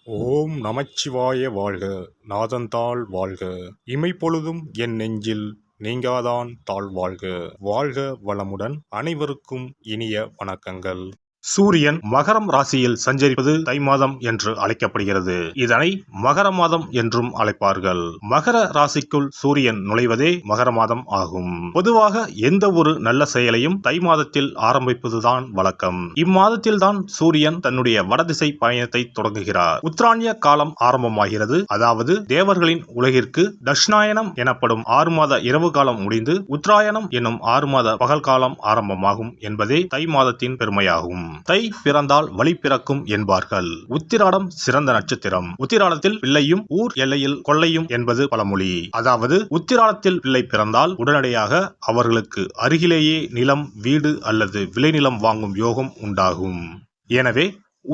ஓம் நமச்சிவாய வாழ்க. நாதந்தாள் வாழ்க. இமைப்பொழுதும் என் நெஞ்சில் நீங்காதான் தாழ் வாழ்க. வாழ்க வளமுடன். அனைவருக்கும் இனிய வணக்கங்கள். சூரியன் மகரம் ராசியில் சஞ்சரிப்பது தை மாதம் என்று அழைக்கப்படுகிறது. இதனை மகர மாதம் என்றும் அழைப்பார்கள். மகர ராசிக்குள் சூரியன் நுழைவதே மகர மாதம் ஆகும். பொதுவாக எந்த ஒரு நல்ல செயலையும் தை மாதத்தில் ஆரம்பிப்பதுதான் வழக்கம். இம்மாதத்தில் தான் சூரியன் தன்னுடைய வடதிசை பயணத்தை தொடங்குகிறார். உத்தராயண காலம் ஆரம்பமாகிறது. அதாவது தேவர்களின் உலகிற்கு தட்சிணாயனம் எனப்படும் 6 மாத இரவு காலம் முடிந்து உத்தராயணம் என்னும் 6 மாத பகல் காலம் ஆரம்பமாகும் என்பதே தை மாதத்தின் பெருமையாகும். தை பிறந்தால் வழி பிறக்கும் என்பார்கள். உத்திராடம் சிறந்த நட்சத்திரம். உத்திராடத்தில் பிள்ளையும் ஊர் எல்லையில் கொள்ளையும் என்பது பழமொழி. அதாவது உத்திராடத்தில் பிள்ளை பிறந்தால் உடனடியாக அவர்களுக்கு அருகிலேயே நிலம், வீடு அல்லது விளைநிலம் வாங்கும் யோகம் உண்டாகும். எனவே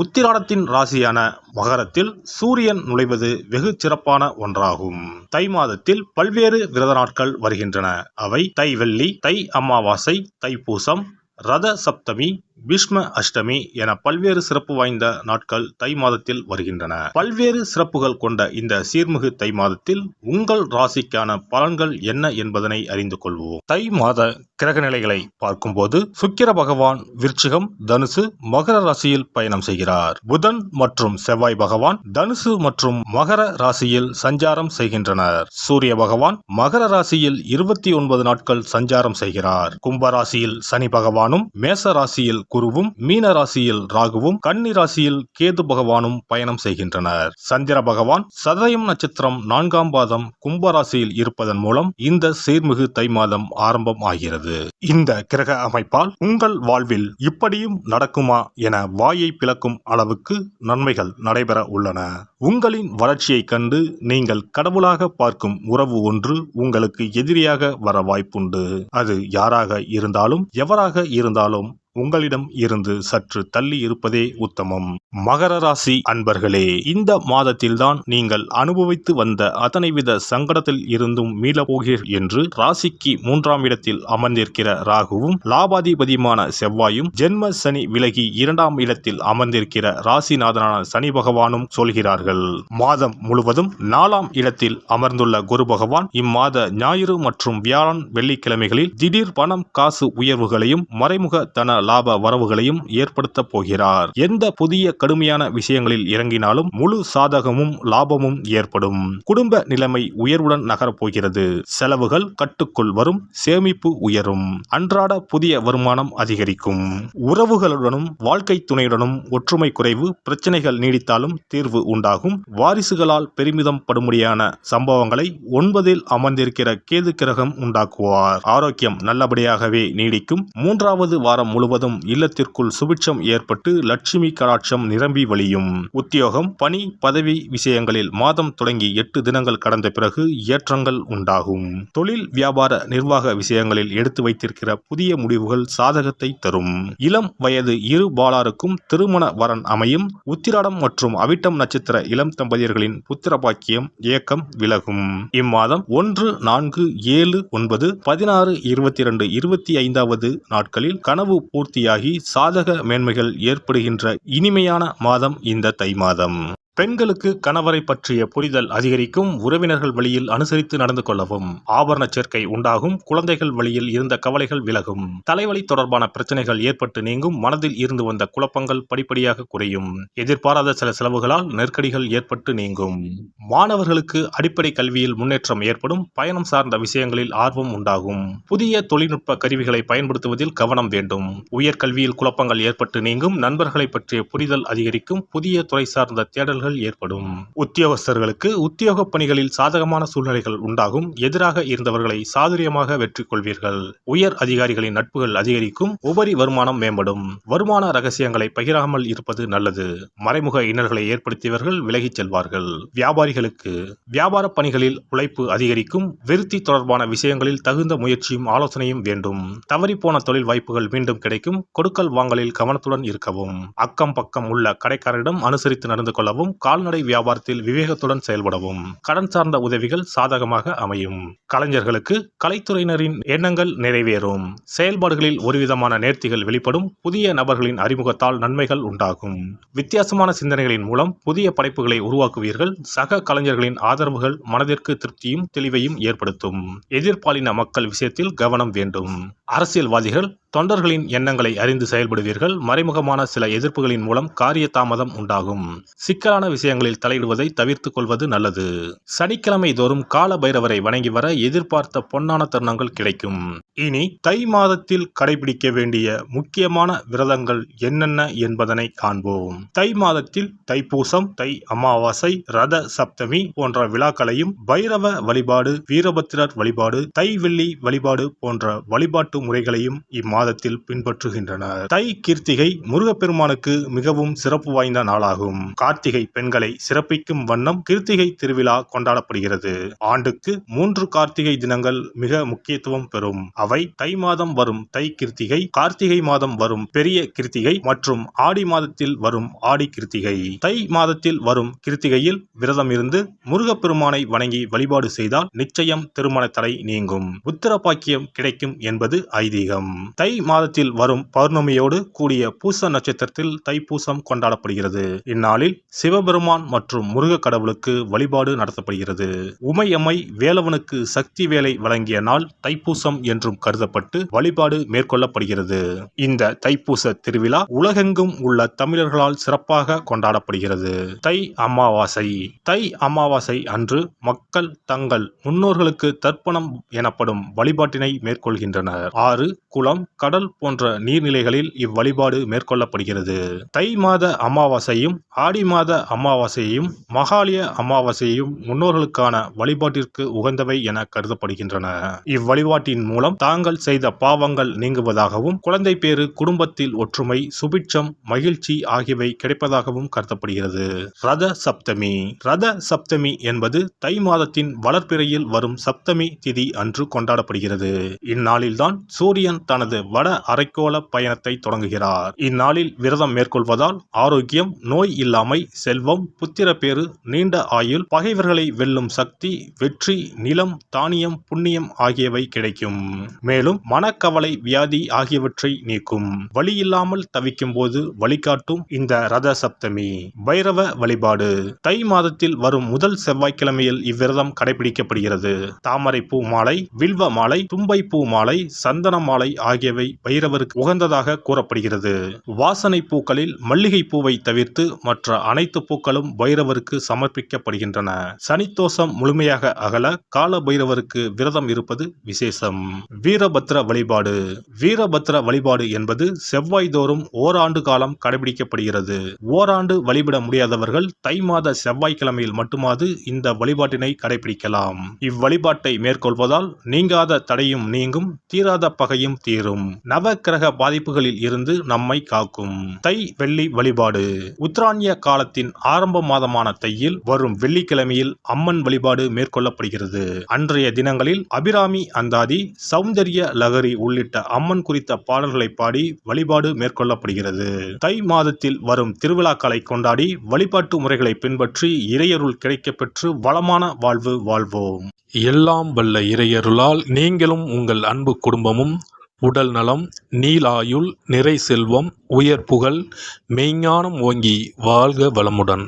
உத்திராடத்தின் ராசியான மகரத்தில் சூரியன் நுழைவது வெகு சிறப்பான ஒன்றாகும். தை மாதத்தில் பல்வேறு விரத நாட்கள் வருகின்றன. அவை தை வெள்ளி, தை அமாவாசை, தைப்பூசம், ரத சப்தமி, பீஷ்ம அஷ்டமி என பல்வேறு சிறப்பு வாய்ந்த நாட்கள் தை மாதத்தில் வருகின்றன. பல்வேறு சிறப்புகள் கொண்ட இந்த சீர்மிகு தை மாதத்தில் உங்கள் ராசிக்கான பலன்கள் என்ன என்பதனை அறிந்து கொள்வோம். தை மாத கிரக நிலைகளை பார்க்கும்போது சுக்கிர பகவான் விருச்சிகம், தனுசு, மகர ராசியில் பயணம் செய்கிறார். புதன் மற்றும் செவ்வாய் பகவான் தனுசு மற்றும் மகர ராசியில் சஞ்சாரம் செய்கின்றனர். சூரிய பகவான் மகர ராசியில் 29 நாட்கள் சஞ்சாரம் செய்கிறார். கும்ப ராசியில் சனி பகவானும், மேச ராசியில் குருவும், மீன ராசியில் ராகுவும், கன்னி ராசியில் கேது பகவானும் பயணம் செய்கின்றனர். சந்திர பகவான் சதயம் நட்சத்திரம் 4ஆம் பாதம் கும்ப ராசியில் இருப்பதன் மூலம் இந்த சீர்மிகு தை மாதம் ஆரம்பம் ஆகிறது. இந்த கிரக அமைப்பால் உங்கள் வாழ்வில் இப்படியும் நடக்குமா என வாயை பிளக்கும் அளவுக்கு நன்மைகள் நடைபெற உள்ளன. உங்களின் வளர்ச்சியை கண்டு நீங்கள் கடவுளாக பார்க்கும் உறவு ஒன்று உங்களுக்கு எதிரியாக வர வாய்ப்புண்டு. அது யாராக இருந்தாலும் எவராக இருந்தாலும் உங்களிடம் இருந்து சற்று தள்ளி இருப்பதே உத்தமம். மகர ராசி அன்பர்களே, இந்த மாதத்தில்தான் நீங்கள் அனுபவித்து வந்த அத்தனை வித சங்கடத்தில் இருந்தும் மீளப்போகிறீர் என்று ராசிக்கு 3ஆம் இடத்தில் அமர்ந்திருக்கிற ராகுவும், லாபாதிபதியுமான செவ்வாயும், ஜென்ம சனி விலகி 2ஆம் இடத்தில் அமர்ந்திருக்கிற ராசிநாதனான சனி பகவானும் சொல்கிறார்கள். மாதம் முழுவதும் 4ஆம் இடத்தில் அமர்ந்துள்ள குரு பகவான் இம்மாத ஞாயிறு மற்றும் வியாழன், வெள்ளிக்கிழமைகளில் திடீர் பணம் காசு உயர்வுகளையும் மறைமுக தன லாப வரவுகளையும் ஏற்படுத்த போகிறார். எந்த புதிய கடுமையான விஷயங்களில் இறங்கினாலும் முழு சாதகமும் லாபமும் ஏற்படும். குடும்ப நிலைமை உயர்வுடன் நகரப்போகிறது. செலவுகள் கட்டுக்குள் வரும். சேமிப்பு உயரும். அன்றாட புதிய வருமானம் அதிகரிக்கும். உறவுகளுடனும் வாழ்க்கை துணையுடனும் ஒற்றுமை குறைவு, பிரச்சனைகள் நீடித்தாலும் தீர்வு உண்டாகும். வாரிசுகளால் பெருமிதம் படும்படியான சம்பவங்களை 9இல் அமர்ந்திருக்கிற கேது கிரகம் உண்டாக்குவார். ஆரோக்கியம் நல்லபடியாகவே நீடிக்கும். 3வது வாரம் முழுவதும் இல்லத்திற்குள் சுபிட்சம் ஏற்பட்டு லட்சுமி கடாட்சம் நிரம்பி வழியும். உத்தியோகம், பணி, பதவி விஷயங்களில் மாதம் தொடங்கி 8 தினங்கள் கடந்த பிறகு ஏற்றங்கள் உண்டாகும். தொழில், வியாபார, நிர்வாக விஷயங்களில் எடுத்து வைத்திருக்கிற புதிய முடிவுகள் சாதகத்தை தரும். இளம் வயது இரு பாலாருக்கும் திருமண வரன் அமையும். உத்திராடம் மற்றும் அவிட்டம் நட்சத்திர இளம் தம்பதியர்களின் புத்திர பாக்கியம் ஏக்கம் விலகும். இம்மாதம் 1, 4, 7, 9, 16, 22, 25வது நாட்களில் கனவு பூர்த்தியாகி சாதக மேன்மைகள் ஏற்படுகின்ற இனிமையான மாதம் இந்த தை மாதம். பெண்களுக்கு கணவரை பற்றிய புரிதல் அதிகரிக்கும். உறவினர்கள் வழியில் அனுசரித்து நடந்து கொள்ளவும். ஆபரண சேர்க்கை உண்டாகும். குழந்தைகள் வழியில் இருந்த கவலைகள் விலகும். தலைவலி தொடர்பான பிரச்சனைகள் ஏற்பட்டு நீங்கும். மனதில் இருந்து வந்த குழப்பங்கள் படிப்படியாக குறையும். எதிர்பாராத சில செலவுகளால் நெருக்கடிகள் ஏற்பட்டு நீங்கும். மாணவர்களுக்கு அடிப்படை கல்வியில் முன்னேற்றம் ஏற்படும். பயணம் சார்ந்த விஷயங்களில் ஆர்வம் உண்டாகும். புதிய தொழில்நுட்ப கருவிகளை பயன்படுத்துவதில் கவனம் வேண்டும். உயர்கல்வியில் குழப்பங்கள் ஏற்பட்டு நீங்கும். நண்பர்களை பற்றிய புரிதல் அதிகரிக்கும். புதிய துறை சார்ந்த தேடல்கள் ஏற்படும். உத்தியோகஸ்தர்களுக்கு உத்தியோக பணிகளில் சாதகமான சூழ்நிலைகள் உண்டாகும். எதிராக இருந்தவர்களை சாதுரியமாக வெற்றி கொள்வீர்கள். உயர் அதிகாரிகளின் நட்புகள் அதிகரிக்கும். உபரி வருமானம் மேம்படும். வருமான ரகசியங்களை பகிராமல் இருப்பது நல்லது. மறைமுக இன்னல்களை ஏற்படுத்தியவர்கள் விலகிச் செல்வார்கள். வியாபாரிகளுக்கு வியாபார பணிகளில் உழைப்பு அதிகரிக்கும். விருத்தி தொடர்பான விஷயங்களில் தகுந்த முயற்சியும் ஆலோசனையும் வேண்டும். தவறிப்போன தொழில் வாய்ப்புகள் மீண்டும் கிடைக்கும். கொடுக்கல் வாங்கலில் கவனத்துடன் இருக்கவும். அக்கம் பக்கம் உள்ள கடைக்காரரிடம் அனுசரித்து நடந்து கொள்ளவும். செய்யவும், கால்நடை வியாபாரத்தில் விவேகத்துடன் செயல்படவும், கடன் சார்ந்த உதவிகள் சாதகமாக அமையும். கலைஞர்களுக்கு கலைத்துறையினரின் எண்ணங்கள் நிறைவேறும். செயல்பாடுகளில் ஒருவிதமான நேர்த்திகள் வெளிப்படும். புதிய நபர்களின் அறிமுகத்தால் நன்மைகள் உண்டாகும். வித்தியாசமான சிந்தனைகளின் மூலம் புதிய படைப்புகளை உருவாக்குவீர்கள். சக கலைஞர்களின் ஆதரவுகள் மனதிற்கு திருப்தியும் தெளிவையும் ஏற்படுத்தும். எதிர்பாலின மக்கள் விஷயத்தில் கவனம் வேண்டும். அரசியல்வாதிகள் தொண்டர்களின் எண்ணங்களை அறிந்து செயல்படுவீர்கள். மறைமுகமான சில எதிர்ப்புகளின் மூலம் காரிய தாமதம் உண்டாகும். சிக்கலான விஷயங்களில் தலையிடுவதை தவிர்த்துக் கொள்வது நல்லது. சனிக்கிழமை தோறும் கால பைரவரை வணங்கி வர எதிர்பார்த்த பொன்னான தருணங்கள் கிடைக்கும். இனி தை மாதத்தில் கடைபிடிக்க வேண்டிய முக்கியமான விரதங்கள் என்னென்ன என்பதனை காண்போம். தை மாதத்தில் தைப்பூசம், தை அமாவாசை, ரத சப்தமி போன்ற விழாக்களையும், பைரவ வழிபாடு, வீரபத்திரர் வழிபாடு, தை வெள்ளி வழிபாடு போன்ற வழிபாட்டு முறைகளையும் இம்மாதத்தில் பின்பற்றுகின்றனர். தை கிருத்திகை முருகப்பெருமானுக்கு மிகவும் சிறப்பு வாய்ந்த நாளாகும். கார்த்திகை பெண்களை சிறப்பிக்கும் வண்ணம் கிருத்திகை திருவிழா கொண்டாடப்படுகிறது. ஆண்டுக்கு 3 கார்த்திகை தினங்கள் மிக முக்கியத்துவம் பெறும். அவை தை மாதம் வரும் தை கிருத்திகை, கார்த்திகை மாதம் வரும் பெரிய கிருத்திகை மற்றும் ஆடி மாதத்தில் வரும் ஆடி கிருத்திகை. தை மாதத்தில் வரும் கிருத்திகையில் விரதம் இருந்து முருகப்பெருமானை வணங்கி வழிபாடு செய்தால் நிச்சயம் திருமண தடை நீங்கும். புத்திர பாக்கியம் கிடைக்கும் என்பது ஐதீகம். தை மாதத்தில் வரும் பௌர்ணமியோடு கூடிய பூச நட்சத்திரத்தில் தைப்பூசம் கொண்டாடப்படுகிறது. இந்நாளில் சிவபெருமான் மற்றும் முருக கடவுளுக்கு வழிபாடு நடத்தப்படுகிறது. உமையம்மை வேலவனுக்கு சக்தி வேலை வழங்கிய நாள் தைப்பூசம் என்றும் கருதப்பட்டு வழிபாடு மேற்கொள்ளப்படுகிறது. இந்த தைப்பூச திருவிழா உலகெங்கும் உள்ள தமிழர்களால் சிறப்பாக கொண்டாடப்படுகிறது. தை அமாவாசை. தை அமாவாசை அன்று மக்கள் தங்கள் முன்னோர்களுக்கு தர்ப்பணம் எனப்படும் வழிபாட்டினை மேற்கொள்கின்றனர். ஆறு, குளம், கடல் போன்ற நீர்நிலைகளில் இவ்வழிபாடு மேற்கொள்ளப்படுகிறது. தை மாத அமாவாசையும் ஆடி மாத அமாவாசையையும் மகாலய அமாவாசையையும் முன்னோர்களுக்கான வழிபாட்டிற்கு உகந்தவை என கருதப்படுகின்றன. இவ்வழிபாட்டின் மூலம் தாங்கள் செய்த பாவங்கள் நீங்குவதாகவும், குழந்தை பேறு, குடும்பத்தில் ஒற்றுமை, சுபிட்சம், மகிழ்ச்சி ஆகியவை கிடைப்பதாகவும் கருதப்படுகிறது. ரத சப்தமி. ரத சப்தமி என்பது தை மாதத்தின் வளர்பிறையில் வரும் சப்தமி திதி அன்று கொண்டாடப்படுகிறது. இந்நாளில்தான் சூரியன் தனது வட அரைக்கோள பயணத்தை தொடங்குகிறார். இந்நாளில் விரதம் மேற்கொள்வதால் ஆரோக்கியம், நோய் இல்லாமை, செல்வம், புத்திரப்பேறு, நீண்ட ஆயுள், பகைவர்களை வெல்லும் சக்தி, வெற்றி, நிலம், தானியம், புண்ணியம் ஆகியவை கிடைக்கும். மேலும் மனக்கவலை, வியாதி ஆகியவற்றை நீக்கும். வழி இல்லாமல் தவிக்கும் போது வழிகாட்டும் இந்த ரத சப்தமி. பைரவ வழிபாடு. தை மாதத்தில் வரும் முதல் செவ்வாய்க்கிழமையில் இவ்விரதம் கடைபிடிக்கப்படுகிறது. தாமரை பூ மாலை, வில்வ மாலை, தும்பை பூ மாலை, சந்தன மாலை ஆகியவை பைரவருக்கு உகந்ததாக கூறப்படுகிறது. வாசனை பூக்களில் மல்லிகை பூவை தவிர்த்து மற்ற அனைத்து பூக்களும் பைரவருக்கு சமர்ப்பிக்கப்படுகின்றன. சனித்தோஷம் முழுமையாக அகல கால பைரவருக்கு விரதம் இருப்பது விசேஷம். வீரபத்ர வழிபாடு. வீரபத்ர வழிபாடு என்பது செவ்வாய் தோறும் ஓராண்டு காலம் கடைபிடிக்கப்படுகிறது. ஓராண்டு வழிபட முடியாதவர்கள் தை மாத செவ்வாய்க்கிழமையில் மட்டுமாவது இந்த வழிபாட்டினை கடைபிடிக்கலாம். இவ்வழிபாட்டை மேற்கொள்வதால் நீங்காத தடையும் நீங்கும், தீராத பகையும் தீரும், நவ கிரக பாதிப்புகளில் இருந்து நம்மை காக்கும். தை வெள்ளி வழிபாடு. உத்தராயண காலத்தின் ஆரம்ப மாதமான தையில் வரும் வெள்ளிக்கிழமையில் அம்மன் வழிபாடு மேற்கொள்ளப்படுகிறது. அன்றைய தினங்களில் அபிராமி அந்தாதி, சௌந்தர்ய லகரி உள்ளிட்ட அம்மன் குறித்த பாடல்களை பாடி வழிபாடு மேற்கொள்ளப்படுகிறது. தை மாதத்தில் வரும் திருவிழாக்களை கொண்டாடி வழிபாட்டு முறைகளை பின்பற்றி இறையருள் கிடைக்கப்பெற்று வளமான வாழ்வு வாழ்வோம். எல்லாம் வல்ல இறையருளால் நீங்களும் உங்கள் அன்பு குடும்பமும் உடல் நலம், நீலாயுள், நிறை செல்வம், உயர் புகழ், மெய்ஞானம் ஓங்கி வாழ்க வளமுடன்.